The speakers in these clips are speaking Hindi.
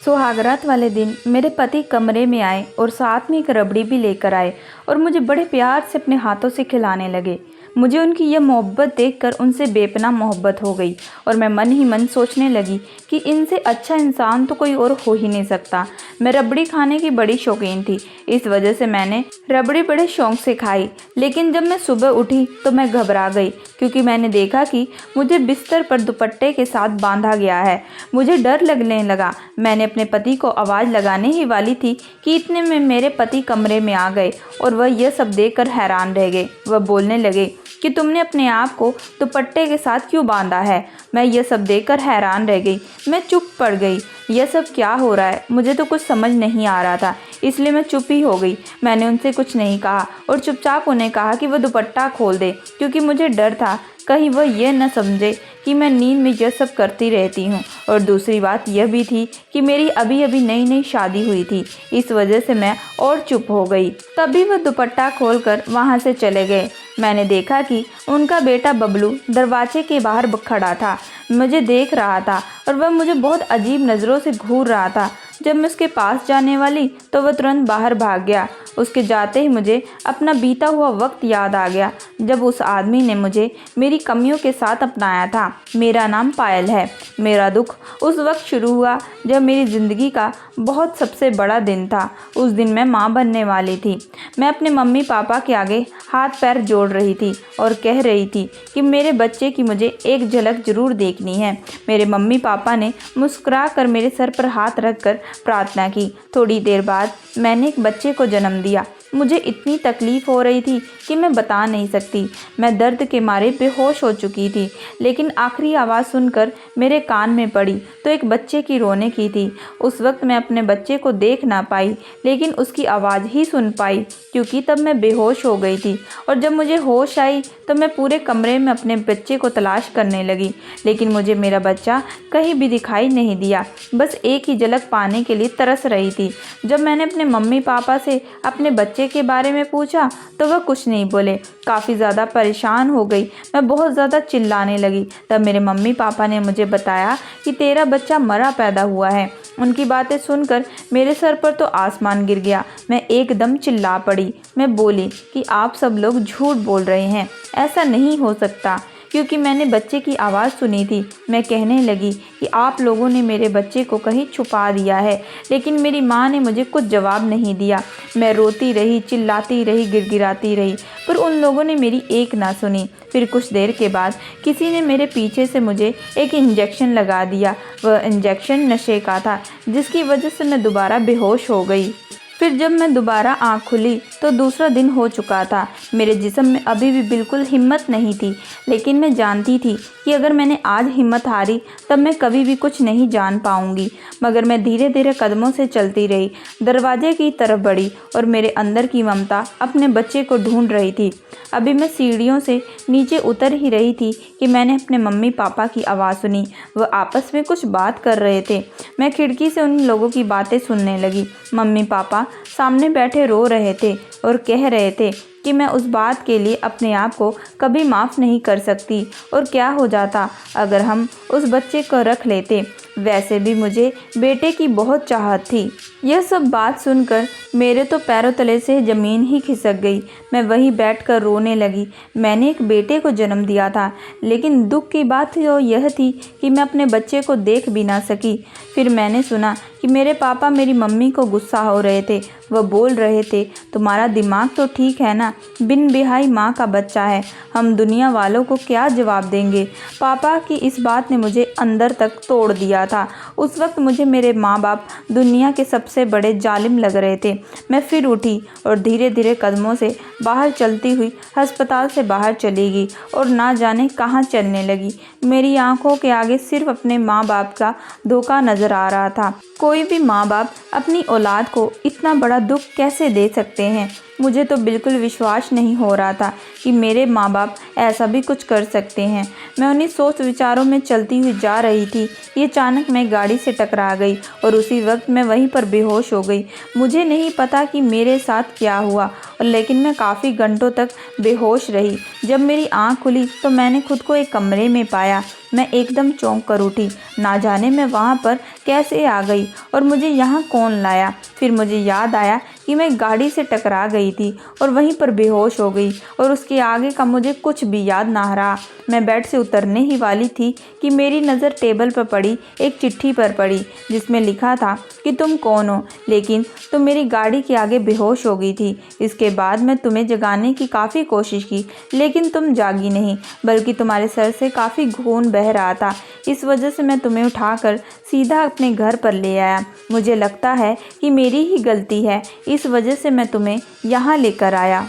सुहागरात वाले दिन मेरे पति कमरे में आए और साथ में एक रबड़ी भी लेकर आए और मुझे बड़े प्यार से अपने हाथों से खिलाने लगे। मुझे उनकी यह मोहब्बत देखकर उनसे बेपनाह मोहब्बत हो गई और मैं मन ही मन सोचने लगी कि इनसे अच्छा इंसान तो कोई और हो ही नहीं सकता। मैं रबड़ी खाने की बड़ी शौकीन थी, इस वजह से मैंने रबड़ी बड़े शौक से खाई। लेकिन जब मैं सुबह उठी तो मैं घबरा गई क्योंकि मैंने देखा कि मुझे बिस्तर पर दुपट्टे के साथ बांधा गया है। मुझे डर लगने लगा। मैंने अपने पति को आवाज़ लगाने ही वाली थी कि इतने में मेरे पति कमरे में आ गए और वह यह सब देखकर हैरान रह गए। वह बोलने लगे कि तुमने अपने आप को दुपट्टे के साथ क्यों बांधा है। मैं यह सब देखकर हैरान रह गई। मैं चुप पड़ गई। यह सब क्या हो रहा है, मुझे तो कुछ समझ नहीं आ रहा था, इसलिए मैं चुप ही हो गई। मैंने उनसे कुछ नहीं कहा और चुपचाप उन्हें कहा कि वह दुपट्टा खोल दे, क्योंकि मुझे डर था कहीं वह यह न समझे कि मैं नींद में यह सब करती रहती हूँ। और दूसरी बात यह भी थी कि मेरी अभी अभी नई नई शादी हुई थी, इस वजह से मैं और चुप हो गई। तभी वह दुपट्टा खोलकर वहाँ से चले गए। मैंने देखा कि उनका बेटा बबलू दरवाजे के बाहर खड़ा था, मुझे देख रहा था और वह मुझे बहुत अजीब नज़रों से घूर रहा था। जब मैं उसके पास जाने वाली तो वह तुरंत बाहर भाग गया। उसके जाते ही मुझे अपना बीता हुआ वक्त याद आ गया जब उस आदमी ने मुझे मेरी कमियों के साथ अपनाया था। मेरा नाम पायल है। मेरा दुख उस वक्त शुरू हुआ जब मेरी ज़िंदगी का बहुत सबसे बड़ा दिन था। उस दिन मैं माँ बनने वाली थी। मैं अपने मम्मी पापा के आगे हाथ पैर जोड़ रही थी और कह रही थी कि मेरे बच्चे की मुझे एक झलक ज़रूर देखनी है। मेरे मम्मी पापा ने मुस्कुरा कर मेरे सर पर हाथ रख कर प्रार्थना की। थोड़ी देर बाद मैंने एक बच्चे को जन्म दिया। मुझे इतनी तकलीफ़ हो रही थी कि मैं बता नहीं सकती। मैं दर्द के मारे बेहोश हो चुकी थी। लेकिन आखिरी आवाज़ सुनकर मेरे कान में पड़ी तो एक बच्चे की रोने की थी। उस वक्त मैं अपने बच्चे को देख ना पाई, लेकिन उसकी आवाज़ ही सुन पाई, क्योंकि तब मैं बेहोश हो गई थी। और जब मुझे होश आई तो मैं पूरे कमरे में अपने बच्चे को तलाश करने लगी, लेकिन मुझे मेरा बच्चा कहीं भी दिखाई नहीं दिया। बस एक ही झलक पाने के लिए तरस रही थी। जब मैंने अपने मम्मी पापा से अपने बच्चे के बारे में पूछा तो वह कुछ नहीं बोले। काफ़ी ज़्यादा परेशान हो गई। मैं बहुत ज़्यादा चिल्लाने लगी। तब मेरे मम्मी पापा ने मुझे बताया कि तेरा बच्चा मरा पैदा हुआ है। उनकी बातें सुनकर मेरे सर पर तो आसमान गिर गया। मैं एकदम चिल्ला पड़ी। मैं बोली कि आप सब लोग झूठ बोल रहे हैं, ऐसा नहीं हो सकता, क्योंकि मैंने बच्चे की आवाज़ सुनी थी। मैं कहने लगी कि आप लोगों ने मेरे बच्चे को कहीं छुपा दिया है, लेकिन मेरी माँ ने मुझे कुछ जवाब नहीं दिया। मैं रोती रही, चिल्लाती रही, गिड़गिड़ाती रही, पर उन लोगों ने मेरी एक ना सुनी। फिर कुछ देर के बाद किसी ने मेरे पीछे से मुझे एक इंजेक्शन लगा दिया। वह इंजेक्शन नशे का था, जिसकी वजह से मैं दोबारा बेहोश हो गई। फिर जब मैं दोबारा आँख खुली तो दूसरा दिन हो चुका था। मेरे जिस्म में अभी भी बिल्कुल हिम्मत नहीं थी, लेकिन मैं जानती थी कि अगर मैंने आज हिम्मत हारी तब मैं कभी भी कुछ नहीं जान पाऊंगी। मगर मैं धीरे धीरे कदमों से चलती रही, दरवाजे की तरफ बढ़ी और मेरे अंदर की ममता अपने बच्चे को ढूंढ रही थी। अभी मैं सीढ़ियों से नीचे उतर ही रही थी कि मैंने अपने मम्मी पापा की आवाज़ सुनी। वह आपस में कुछ बात कर रहे थे। मैं खिड़की से उन लोगों की बातें सुनने लगी। मम्मी पापा सामने बैठे रो रहे थे और कह रहे थे कि मैं उस बात के लिए अपने आप को कभी माफ़ नहीं कर सकती, और क्या हो जाता अगर हम उस बच्चे को रख लेते। वैसे भी मुझे बेटे की बहुत चाहत थी। यह सब बात सुनकर मेरे तो पैरों तले से ज़मीन ही खिसक गई। मैं वहीं बैठकर रोने लगी। मैंने एक बेटे को जन्म दिया था, लेकिन दुख की बात तो यह थी कि मैं अपने बच्चे को देख भी ना सकी। फिर मैंने सुना कि मेरे पापा मेरी मम्मी को गुस्सा हो रहे थे। वह बोल रहे थे, तुम्हारा दिमाग तो ठीक है ना, बिन बिहाई माँ का बच्चा है, हम दुनिया वालों को क्या जवाब देंगे। पापा की इस बात ने मुझे अंदर तक तोड़ दिया था। उस वक्त मुझे मेरे माँ बाप दुनिया के सबसे बड़े जालिम लग रहे थे। मैं फिर उठी और धीरे धीरे कदमों से बाहर चलती हुई अस्पताल से बाहर चली गई और ना जाने कहाँ चलने लगी। मेरी आंखों के आगे सिर्फ अपने माँ बाप का धोखा नज़र आ रहा था। कोई भी माँ बाप अपनी औलाद को इतना बड़ा दुख कैसे दे सकते हैं। मुझे तो बिल्कुल विश्वास नहीं हो रहा था कि मेरे माँ बाप ऐसा भी कुछ कर सकते हैं। मैं उन्हीं सोच विचारों में चलती हुई जा रही थी कि अचानक मैं गाड़ी से टकरा गई और उसी वक्त मैं वहीं पर बेहोश हो गई। मुझे नहीं पता कि मेरे साथ क्या हुआ, लेकिन मैं काफ़ी घंटों तक बेहोश रही। जब मेरी आँख खुली तो मैंने खुद को एक कमरे में पाया। मैं एकदम चौंक कर उठी। ना जाने मैं वहाँ पर कैसे आ गई और मुझे यहाँ कौन लाया। फिर मुझे याद आया कि मैं गाड़ी से टकरा गई थी और वहीं पर बेहोश हो गई और उसके आगे का मुझे कुछ भी याद ना रहा। मैं बेड से उतरने ही वाली थी कि मेरी नज़र टेबल पर पड़ी एक चिट्ठी पर पड़ी, जिसमें लिखा था कि तुम कौन हो, लेकिन तुम मेरी गाड़ी के आगे बेहोश हो गई थी। इसके बाद मैं तुम्हें जगाने की काफ़ी कोशिश की, लेकिन तुम जागी नहीं, बल्कि तुम्हारे सर से काफ़ी खून बह रहा था। इस वजह से मैं तुम्हें उठाकर सीधा अपने घर पर ले आया। मुझे लगता है कि मेरी ही गलती है, इस वजह से मैं तुम्हें यहाँ लेकर आया।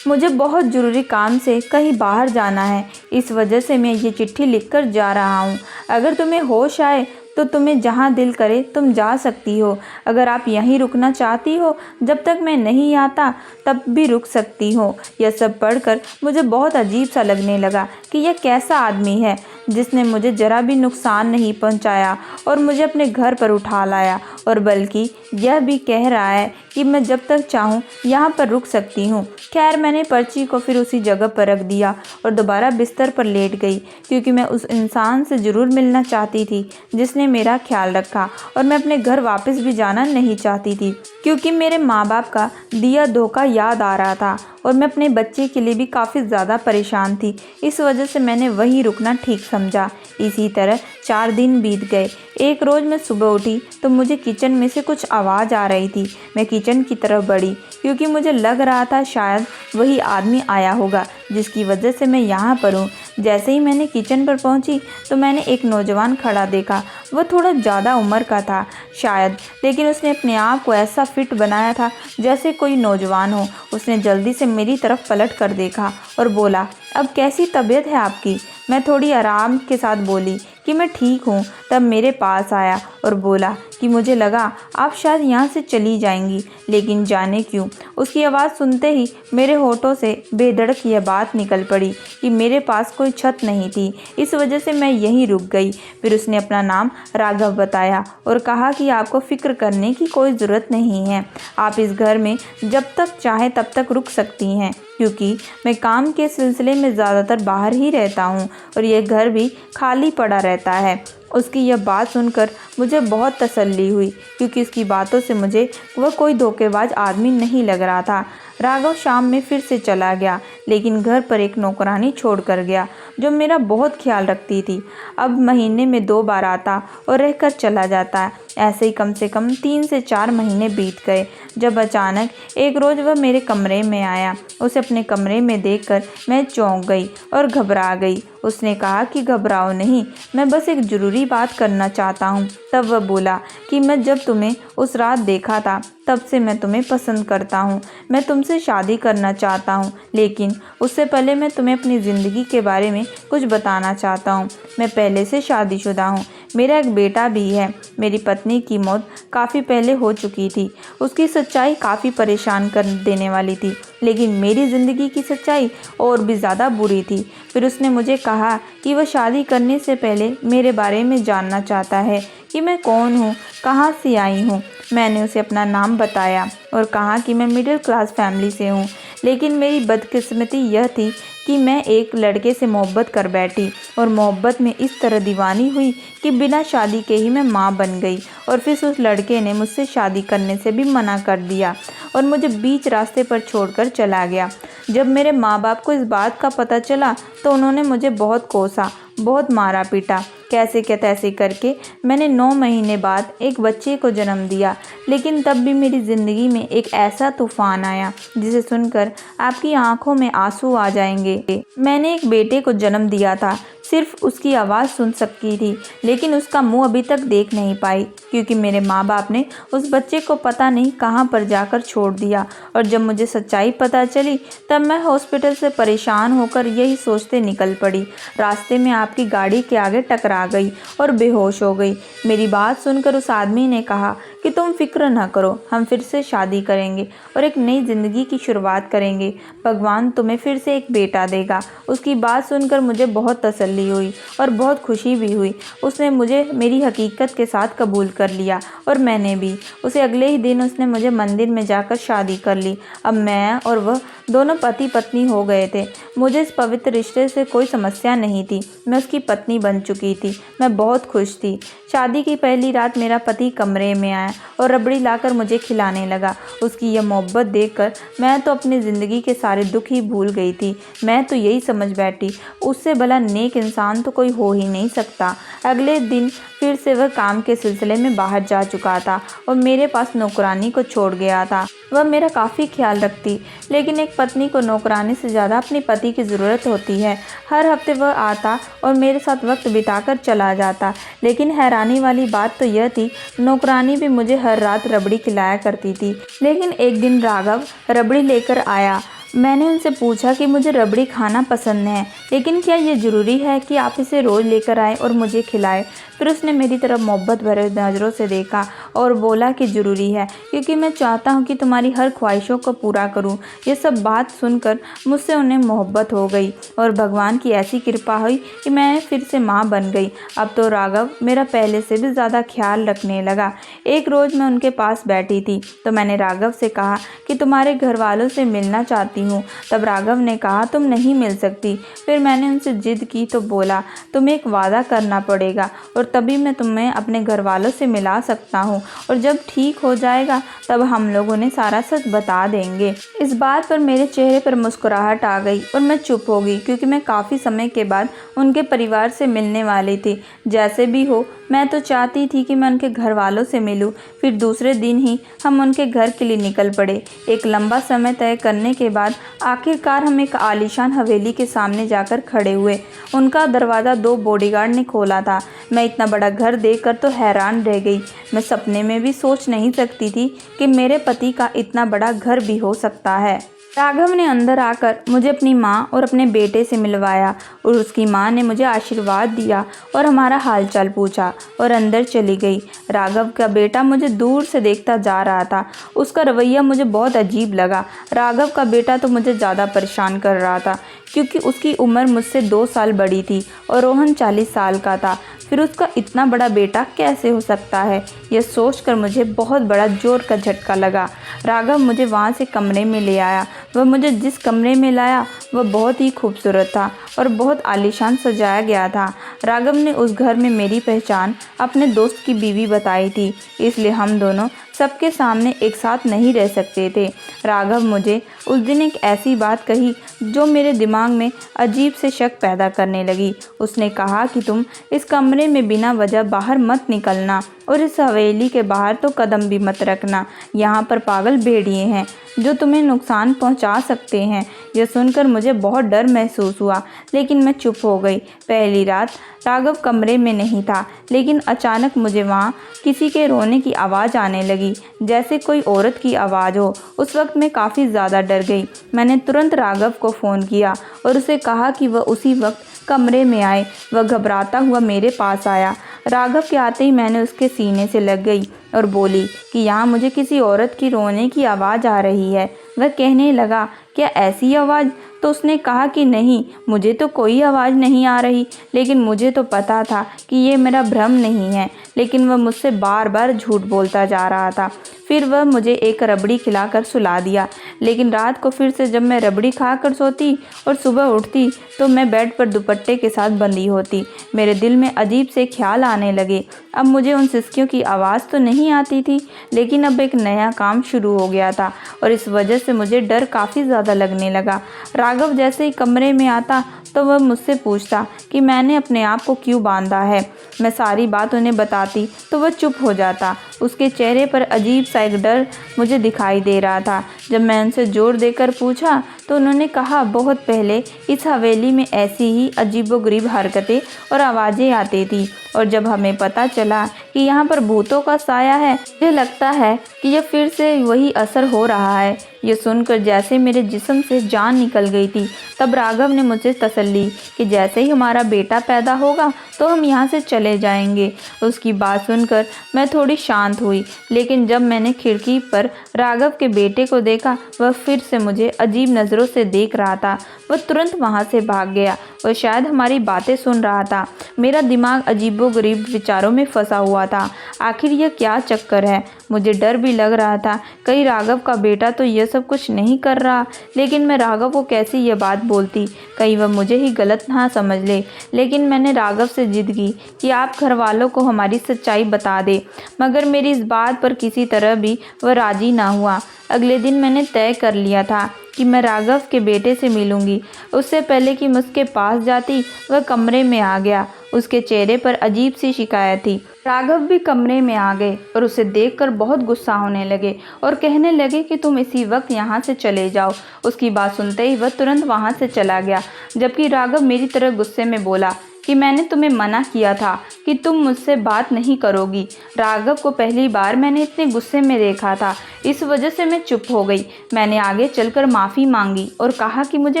मुझे बहुत ज़रूरी काम से कहीं बाहर जाना है, इस वजह से मैं ये चिट्ठी लिखकर जा रहा हूँ। अगर तुम्हें होश आए तो तुम्हें जहाँ दिल करे तुम जा सकती हो। अगर आप यहीं रुकना चाहती हो जब तक मैं नहीं आता तब भी रुक सकती हो। यह सब पढ़कर मुझे बहुत अजीब सा लगने लगा कि यह कैसा आदमी है जिसने मुझे ज़रा भी नुकसान नहीं पहुंचाया और मुझे अपने घर पर उठा लाया, और बल्कि यह भी कह रहा है कि मैं जब तक चाहूँ यहाँ पर रुक सकती हूँ। खैर, मैंने पर्ची को फिर उसी जगह पर रख दिया और दोबारा बिस्तर पर लेट गई, क्योंकि मैं उस इंसान से ज़रूर मिलना चाहती थी जिसने मेरा ख्याल रखा, और मैं अपने घर वापस भी जाना नहीं चाहती थी क्योंकि मेरे माँ बाप का दिया धोखा याद आ रहा था और मैं अपने बच्चे के लिए भी काफ़ी ज़्यादा परेशान थी। इस वजह से मैंने वहीं रुकना ठीक समझा। इसी तरह 4 दिन बीत गए। एक रोज़ मैं सुबह उठी तो मुझे किचन में से कुछ आवाज़ आ रही थी। मैं किचन की तरफ बढ़ी क्योंकि मुझे लग रहा था शायद वही आदमी आया होगा जिसकी वजह से मैं यहाँ पर हूँ। जैसे ही मैंने किचन पर पहुँची तो मैंने एक नौजवान खड़ा देखा। वह थोड़ा ज़्यादा उम्र का था शायद, लेकिन उसने अपने आप को ऐसा फिट बनाया था जैसे कोई नौजवान हो। उसने जल्दी से मेरी तरफ पलट कर देखा और बोला, अब कैसी तबीयत है आपकी? मैं थोड़ी आराम के साथ बोली कि मैं ठीक हूँ। तब मेरे पास आया और बोला कि मुझे लगा आप शायद यहाँ से चली जाएंगी, लेकिन जाने क्यों। उसकी आवाज़ सुनते ही मेरे होठों से बेधड़क यह बात निकल पड़ी कि मेरे पास कोई छत नहीं थी, इस वजह से मैं यहीं रुक गई। फिर उसने अपना नाम राघव बताया और कहा कि आपको फ़िक्र करने की कोई ज़रूरत नहीं है, आप इस घर में जब तक चाहे तब तक रुक सकती हैं, क्योंकि मैं काम के सिलसिले में ज़्यादातर बाहर ही रहता हूँ और यह घर भी खाली पड़ा रहता है। उसकी यह बात सुनकर मुझे बहुत तसल्ली हुई, क्योंकि उसकी बातों से मुझे वह कोई धोखेबाज आदमी नहीं लग रहा था। राघव शाम में फिर से चला गया, लेकिन घर पर एक नौकरानी छोड़ कर गया जो मेरा बहुत ख्याल रखती थी। अब महीने में 2 बार आता और रहकर चला जाता। ऐसे ही कम से कम 3 से 4 महीने बीत गए, जब अचानक एक रोज़ वह मेरे कमरे में आया। उसे अपने कमरे में देखकर मैं चौंक गई और घबरा गई। उसने कहा कि घबराओ नहीं, मैं बस एक ज़रूरी बात करना चाहता हूँ। तब वह बोला कि मैं जब तुम्हें उस रात देखा था तब से मैं तुम्हें पसंद करता हूँ। मैं तुमसे शादी करना चाहता हूँ, लेकिन उससे पहले मैं तुम्हें अपनी ज़िंदगी के बारे में कुछ बताना चाहता हूँ। मैं पहले से शादीशुदा हूँ, मेरा एक बेटा भी है। मेरी पत्नी की मौत काफ़ी पहले हो चुकी थी। उसकी सच्चाई काफ़ी परेशान कर देने वाली थी, लेकिन मेरी ज़िंदगी की सच्चाई और भी ज़्यादा बुरी थी। फिर उसने मुझे कहा कि वह शादी करने से पहले मेरे बारे में जानना चाहता है कि मैं कौन हूँ, कहाँ से आई हूँ। मैंने उसे अपना नाम बताया और कहा कि मैं मिडिल क्लास फैमिली से हूँ, लेकिन मेरी बदकिस्मती यह थी कि मैं एक लड़के से मोहब्बत कर बैठी और मोहब्बत में इस तरह दीवानी हुई कि बिना शादी के ही मैं माँ बन गई। और फिर उस लड़के ने मुझसे शादी करने से भी मना कर दिया और मुझे बीच रास्ते पर छोड़कर चला गया। जब मेरे माँ बाप को इस बात का पता चला तो उन्होंने मुझे बहुत कोसा, बहुत मारा पीटा। कैसे क्या तैसे करके मैंने 9 महीने बाद एक बच्चे को जन्म दिया, लेकिन तब भी मेरी ज़िंदगी में एक ऐसा तूफ़ान आया जिसे सुनकर आपकी आंखों में आंसू आ जाएंगे। मैंने एक बेटे को जन्म दिया था, सिर्फ उसकी आवाज़ सुन सकती थी, लेकिन उसका मुंह अभी तक देख नहीं पाई, क्योंकि मेरे माँ बाप ने उस बच्चे को पता नहीं कहाँ पर जाकर छोड़ दिया। और जब मुझे सच्चाई पता चली तब मैं हॉस्पिटल से परेशान होकर यही सोचते निकल पड़ी। रास्ते में आपकी गाड़ी के आगे टकरा गई और बेहोश हो गई। मेरी बात सुनकर उस आदमी ने कहा कि तुम फिक्र न करो, हम फिर से शादी करेंगे और एक नई ज़िंदगी की शुरुआत करेंगे। भगवान तुम्हें फिर से एक बेटा देगा। उसकी बात सुनकर मुझे बहुत तसल्ली तसल्ली हुई और बहुत खुशी भी हुई। उसने मुझे मेरी हकीकत के साथ कबूल कर लिया और मैंने भी। उसे अगले ही दिन उसने मुझे मंदिर में जाकर शादी कर ली। अब मैं और वह दोनों पति पत्नी हो गए थे। मुझे इस पवित्र रिश्ते से कोई समस्या नहीं थी। मैं उसकी पत्नी बन चुकी थी। मैं बहुत खुश थी। शादी की पहली रात मेरा पति कमरे में आया और रबड़ी लाकर मुझे खिलाने लगा। उसकी यह मोहब्बत देखकर मैं तो अपनी ज़िंदगी के सारे दुख ही भूल गई थी। मैं तो यही समझ बैठी, उससे भला नेक इंसान तो कोई हो ही नहीं सकता। अगले दिन फिर से वह काम के सिलसिले में बाहर जा चुका था और मेरे पास नौकरानी को छोड़ गया था। वह मेरा काफ़ी ख्याल रखती, लेकिन एक पत्नी को नौकरानी से ज़्यादा अपने पति की ज़रूरत होती है। हर हफ्ते वह आता और मेरे साथ वक्त बिताकर चला जाता, लेकिन हैरानी वाली बात तो यह थी, नौकरानी भी मुझे हर रात रबड़ी खिलाया करती थी। लेकिन एक दिन राघव रबड़ी लेकर आया। मैंने उनसे पूछा कि मुझे रबड़ी खाना पसंद है, लेकिन क्या ये ज़रूरी है कि आप इसे रोज़ लेकर आए और मुझे खिलाएं? फिर उसने मेरी तरफ मोहब्बत भरे नज़रों से देखा और बोला कि ज़रूरी है, क्योंकि मैं चाहता हूँ कि तुम्हारी हर ख्वाहिशों को पूरा करूँ। ये सब बात सुनकर मुझसे उन्हें मोहब्बत हो गई और भगवान की ऐसी कृपा हुई कि मैं फिर से माँ बन गई। अब तो राघव मेरा पहले से भी ज़्यादा ख्याल रखने लगा। एक रोज़ मैं उनके पास बैठी थी तो मैंने राघव से कहा कि तुम्हारे घर वालों से मिलना चाहती हूँ। तब राघव ने कहा तुम नहीं मिल सकती। फिर मैंने उनसे जिद की तो बोला तुम्हें एक वादा करना पड़ेगा और तभी मैं तुम्हें अपने घर वालों से मिला सकता हूँ, और जब ठीक हो जाएगा तब हम लोग उन्हें सारा सच बता देंगे। इस बात पर मेरे चेहरे पर मुस्कुराहट आ गई और मैं चुप हो गई, क्योंकि मैं काफ़ी समय के बाद उनके परिवार से मिलने वाली थी। जैसे भी हो, मैं तो चाहती थी कि मैं उनके घर वालों से मिलूं। फिर दूसरे दिन ही हम उनके घर के लिए निकल पड़े। एक लंबा समय तय करने के बाद आखिरकार हम एक आलीशान हवेली के सामने जाकर खड़े हुए। उनका दरवाज़ा 2 बॉडीगार्ड ने खोला था। मैं इतना बड़ा घर देखकर तो हैरान रह गई। मैं सपने में भी सोच नहीं सकती थी कि मेरे पति का इतना बड़ा घर भी हो सकता है। राघव ने अंदर आकर मुझे अपनी माँ और अपने बेटे से मिलवाया और उसकी माँ ने मुझे आशीर्वाद दिया और हमारा हालचाल पूछा और अंदर चली गई। राघव का बेटा मुझे दूर से देखता जा रहा था। उसका रवैया मुझे बहुत अजीब लगा। राघव का बेटा तो मुझे ज़्यादा परेशान कर रहा था, क्योंकि उसकी उम्र मुझसे 2 साल बड़ी थी और रोहन 40 साल का था। फिर उसका इतना बड़ा बेटा कैसे हो सकता है? यह सोचकर मुझे बहुत बड़ा जोर का झटका लगा। राघव मुझे वहाँ से कमरे में ले आया। वह मुझे जिस कमरे में लाया वह बहुत ही खूबसूरत था और बहुत आलीशान सजाया गया था। राघव ने उस घर में मेरी पहचान अपने दोस्त की बीवी बताई थी, इसलिए हम दोनों सबके सामने एक साथ नहीं रह सकते थे। राघव मुझे उस दिन एक ऐसी बात कही जो मेरे दिमाग में अजीब से शक पैदा करने लगी। उसने कहा कि तुम इस कमरे में बिना वजह बाहर मत निकलना और इस हवेली के बाहर तो कदम भी मत रखना। यहाँ पर पागल भेड़िए हैं जो तुम्हें नुकसान पहुँचा सकते हैं। यह सुनकर मुझे बहुत डर महसूस हुआ, लेकिन मैं चुप हो गई। पहली रात राघव कमरे में नहीं था, लेकिन अचानक मुझे वहाँ किसी के रोने की आवाज़ आने लगी, जैसे कोई औरत की आवाज़ हो। उस वक्त मैं काफ़ी ज़्यादा डर गई। मैंने तुरंत राघव को फ़ोन किया और उसे कहा कि वह उसी वक्त कमरे में आए। वह घबराता हुआ मेरे पास आया। राघव के आते ही मैंने उसके सीने से लग गई और बोली कि यहाँ मुझे किसी औरत की रोने की आवाज़ आ रही है। वह कहने लगा, क्या ऐसी आवाज़? तो उसने कहा कि नहीं, मुझे तो कोई आवाज़ नहीं आ रही। लेकिन मुझे तो पता था कि ये मेरा भ्रम नहीं है, लेकिन वह मुझसे बार बार झूठ बोलता जा रहा था। फिर वह मुझे एक रबड़ी खिलाकर सुला दिया, लेकिन रात को फिर से जब मैं रबड़ी खाकर सोती और सुबह उठती तो मैं बेड पर दुपट्टे के साथ बंधी होती। मेरे दिल में अजीब से ख्याल आने लगे। अब मुझे उन सिसकियों की आवाज़ तो नहीं आती थी, लेकिन अब एक नया काम शुरू हो गया था और इस वजह से मुझे डर काफ़ी ज़्यादा लगने लगा। राघव जैसे ही कमरे में आता तो वह मुझसे पूछता कि मैंने अपने आप को क्यों बांधा है। मैं सारी बात उन्हें बताती तो वह चुप हो जाता। उसके चेहरे पर अजीब सा एक डर मुझे दिखाई दे रहा था। जब मैं उनसे जोर देकर पूछा तो उन्होंने कहा, बहुत पहले इस हवेली में ऐसी ही अजीबोगरीब हरकतें और आवाज़ें आती थी, और जब हमें पता चला कि यहाँ पर भूतों का साया है, मुझे लगता है कि यह फिर से वही असर हो रहा है। ये सुनकर जैसे मेरे जिस्म से जान निकल गई थी। तब राघव ने मुझे तसल्ली ली कि जैसे ही हमारा बेटा पैदा होगा तो हम यहाँ से चले जाएंगे। उसकी बात सुनकर मैं थोड़ी शांत हुई, लेकिन जब मैंने खिड़की पर राघव के बेटे को देखा, वह फिर से मुझे अजीब नज़रों से देख रहा था। वह तुरंत वहाँ से भाग गया। वह शायद हमारी बातें सुन रहा था। मेरा दिमाग अजीबोगरीब विचारों में फंसा हुआ था। आखिर यह क्या चक्कर है? मुझे डर भी लग रहा था, कहीं राघव का बेटा तो यह सब कुछ नहीं कर रहा। लेकिन मैं राघव को कैसे यह बात बोलती, कहीं वह मुझे ही गलत ना समझ ले। लेकिन मैंने राघव से जिद की कि आप घर वालों को हमारी सच्चाई बता दे, मगर मेरी इस बात पर किसी तरह भी वह राजी ना हुआ। अगले दिन मैंने तय कर लिया था कि मैं राघव के बेटे से मिलूंगी। उससे पहले कि मैं उसके पास जाती, वह कमरे में आ गया। उसके चेहरे पर अजीब सी शिकायत थी। राघव भी कमरे में आ गए और उसे देखकर बहुत गुस्सा होने लगे और कहने लगे कि तुम इसी वक्त यहाँ से चले जाओ। उसकी बात सुनते ही वह तुरंत वहाँ से चला गया, जबकि राघव मेरी तरह गुस्से में बोला कि मैंने तुम्हें मना किया था कि तुम मुझसे बात नहीं करोगी। राघव को पहली बार मैंने इतने गुस्से में देखा था, इस वजह से मैं चुप हो गई। मैंने आगे चलकर माफ़ी मांगी और कहा कि मुझे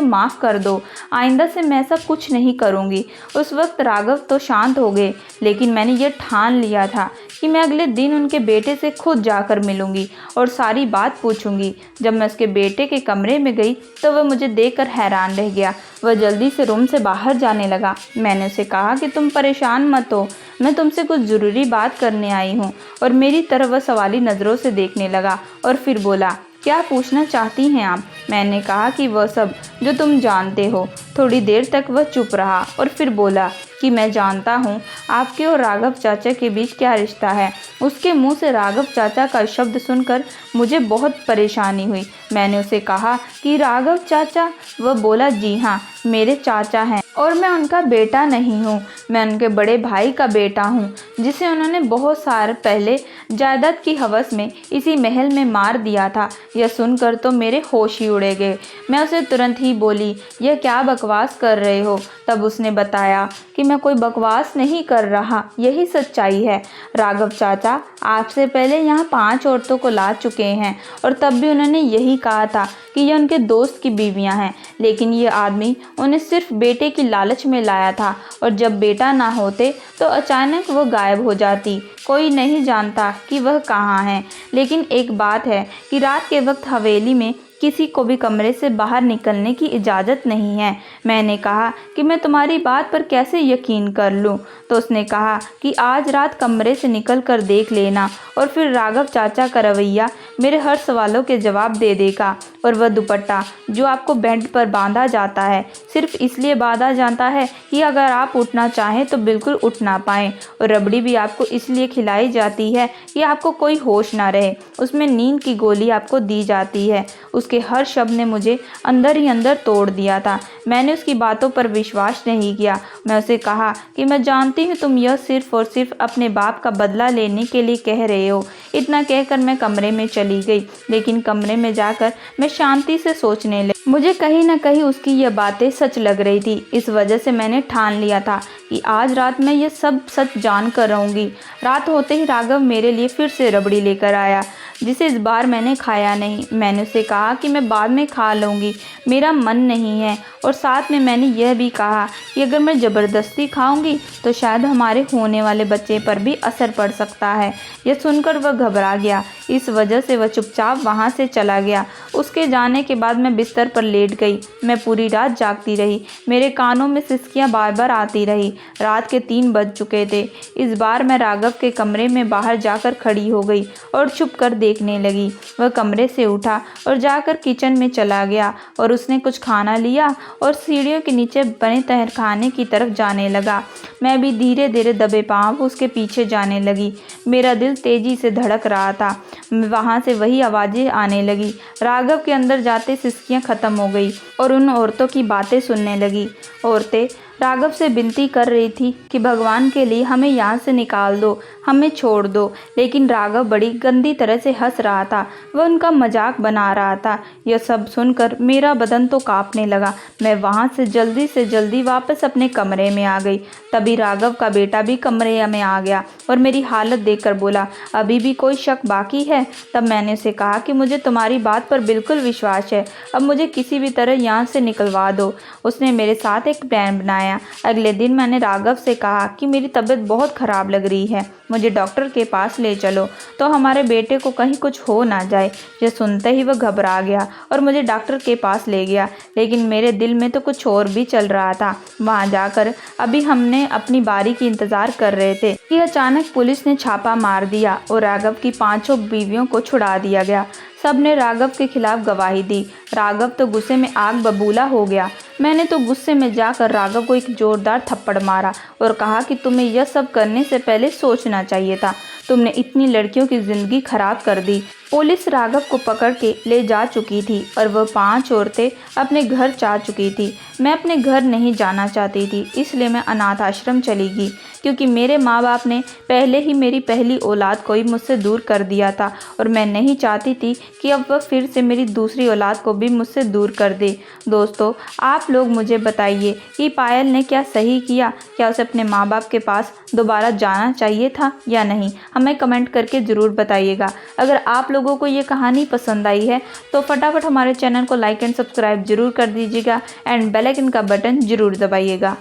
माफ़ कर दो, आइंदा से मैं ऐसा कुछ नहीं करूँगी। उस वक्त राघव तो शांत हो गए, लेकिन मैंने ये ठान लिया था कि मैं अगले दिन उनके बेटे से खुद जाकर मिलूंगी और सारी बात पूछूंगी। जब मैं उसके बेटे के कमरे में गई तो वह मुझे देखकर हैरान रह गया। वह जल्दी से रूम से बाहर जाने लगा। मैंने उसे कहा कि तुम परेशान मत हो, मैं तुमसे कुछ ज़रूरी बात करने आई हूँ। और मेरी तरफ वह सवाली नज़रों से देखने लगा और फिर बोला, क्या पूछना चाहती हैं आप? मैंने कहा कि वह सब जो तुम जानते हो। थोड़ी देर तक वह चुप रहा और फिर बोला कि मैं जानता हूँ आपके और राघव चाचा के बीच क्या रिश्ता है। उसके मुंह से राघव चाचा का शब्द सुनकर मुझे बहुत परेशानी हुई। मैंने उसे कहा कि राघव चाचा? वह बोला, जी हाँ, मेरे चाचा हैं और मैं उनका बेटा नहीं हूँ, मैं उनके बड़े भाई का बेटा हूँ, जिसे उन्होंने बहुत साल पहले जायदाद की हवस में इसी महल में मार दिया था। यह सुनकर तो मेरे होश ही उड़े गए। मैं उसे तुरंत ही बोली, यह क्या बकवास कर रहे हो? तब उसने बताया कि मैं कोई बकवास नहीं कर रहा, यही सच्चाई है। राघव चाचा आपसे पहले यहाँ 5 औरतों को ला चुके हैं और तब भी उन्होंने यही कहा था कि ये उनके दोस्त की बीवियां हैं, लेकिन ये आदमी उन्हें सिर्फ बेटे की लालच में लाया था और जब बेटा ना होते तो अचानक वो गायब हो जाती। कोई नहीं जानता कि वह कहाँ है, लेकिन एक बात है कि रात के वक्त हवेली में किसी को भी कमरे से बाहर निकलने की इजाज़त नहीं है। मैंने कहा कि मैं तुम्हारी बात पर कैसे यकीन कर लूं? तो उसने कहा कि आज रात कमरे से निकल कर देख लेना और फिर राघव चाचा का रवैया मेरे हर सवालों के जवाब दे देगा। और वह दुपट्टा जो आपको बेड पर बांधा जाता है, सिर्फ इसलिए बांधा जाता है कि अगर आप उठना चाहें तो बिल्कुल उठ ना पाएँ। और रबड़ी भी आपको इसलिए खिलाई जाती है कि आपको कोई होश ना रहे। उसमें नींद की गोली आपको दी जाती है। उसके हर शब्द ने मुझे अंदर ही अंदर तोड़ दिया था। मैंने उसकी बातों पर विश्वास नहीं किया। मैं उसे कहा कि मैं जानती हूँ तुम यह सिर्फ और सिर्फ अपने बाप का बदला लेने के लिए कह रहे हो। इतना कहकर मैं कमरे में चली गई, लेकिन कमरे में जाकर मैं शांति से सोचने लगी। मुझे कहीं ना कहीं उसकी यह बातें सच लग रही थी। इस वजह से मैंने ठान लिया था कि आज रात मैं ये सब सच जान कर रहूँगी। रात होते ही राघव मेरे लिए फिर से रबड़ी लेकर आया, जिसे इस बार मैंने खाया नहीं। मैंने उसे कहा कि मैं बाद में खा लूँगी, मेरा मन नहीं है। और साथ में मैंने यह भी कहा कि अगर मैं ज़बरदस्ती खाऊंगी तो शायद हमारे होने वाले बच्चे पर भी असर पड़ सकता है। यह सुनकर वह घबरा गया। इस वजह से वह चुपचाप वहाँ से चला गया। उसके जाने के बाद मैं बिस्तर पर लेट गई। मैं पूरी रात जागती रही। मेरे कानों में सिसकियाँ बार बार आती रही। रात के 3 बज चुके थे। इस बार मैं राघव के कमरे में बाहर जाकर खड़ी हो गई और छुप कर देखने लगी। वह कमरे से उठा और जाकर किचन में चला गया और उसने कुछ खाना लिया और सीढ़ियों के नीचे बने तहखाने की तरफ जाने लगा। मैं भी धीरे धीरे दबे पांव उसके पीछे जाने लगी। मेरा दिल तेजी से धड़क रहा था। वहाँ से वही आवाज़ें आने लगी। राघव के अंदर जाते सिसकियाँ ख़त्म हो गई और उन औरतों की बातें सुनने लगी। औरतें राघव से विनती कर रही थी कि भगवान के लिए हमें यहाँ से निकाल दो, हमें छोड़ दो। लेकिन राघव बड़ी गंदी तरह से हंस रहा था, वह उनका मजाक बना रहा था। यह सब सुनकर मेरा बदन तो कांपने लगा। मैं वहाँ से जल्दी वापस अपने कमरे में आ गई। तभी राघव का बेटा भी कमरे में आ गया और मेरी हालत देखकर बोला, अभी भी कोई शक बाकी है? तब मैंने उसे कहा कि मुझे तुम्हारी बात पर बिल्कुल विश्वास है, अब मुझे किसी भी तरह यहाँ से निकलवा दो। उसने मेरे साथ एक प्लान बनाया। अगले दिन मैंने राघव से कहा कि मेरी तबीयत बहुत ख़राब लग रही है, मुझे डॉक्टर के पास ले चलो तो हमारे बेटे को कहीं कुछ हो ना जाए। यह सुनते ही वह घबरा गया और मुझे डॉक्टर के पास ले गया। लेकिन मेरे दिल में तो कुछ और भी चल रहा था। वहाँ जाकर अभी हमने अपनी बारी की इंतज़ार कर रहे थे कि अचानक पुलिस ने छापा मार दिया और राघव की 5 बीवियों को छुड़ा दिया गया। सब ने राघव के खिलाफ गवाही दी। राघव तो गुस्से में आग बबूला हो गया। मैंने तो गुस्से में जाकर राघव को एक जोरदार थप्पड़ मारा और कहा कि तुम्हें यह सब करने से पहले सोचना चाहिए था। तुमने इतनी लड़कियों की ज़िंदगी खराब कर दी। पुलिस राघव को पकड़ के ले जा चुकी थी और वह 5 औरतें अपने घर जा चुकी थी। मैं अपने घर नहीं जाना चाहती थी, इसलिए मैं अनाथ आश्रम चली गई, क्योंकि मेरे माँ बाप ने पहले ही मेरी पहली औलाद को ही मुझसे दूर कर दिया था और मैं नहीं चाहती थी कि अब वह फिर से मेरी दूसरी औलाद को भी मुझसे दूर कर दे। दोस्तों, आप लोग मुझे बताइए कि पायल ने क्या सही किया? क्या उसे अपने माँ बाप के पास दोबारा जाना चाहिए था या नहीं? हमें कमेंट करके ज़रूर बताइएगा। अगर आप लोगों को ये कहानी पसंद आई है तो फटाफट हमारे चैनल को लाइक एंड सब्सक्राइब जरूर कर दीजिएगा एंड बेल आइकन का बटन जरूर दबाइएगा।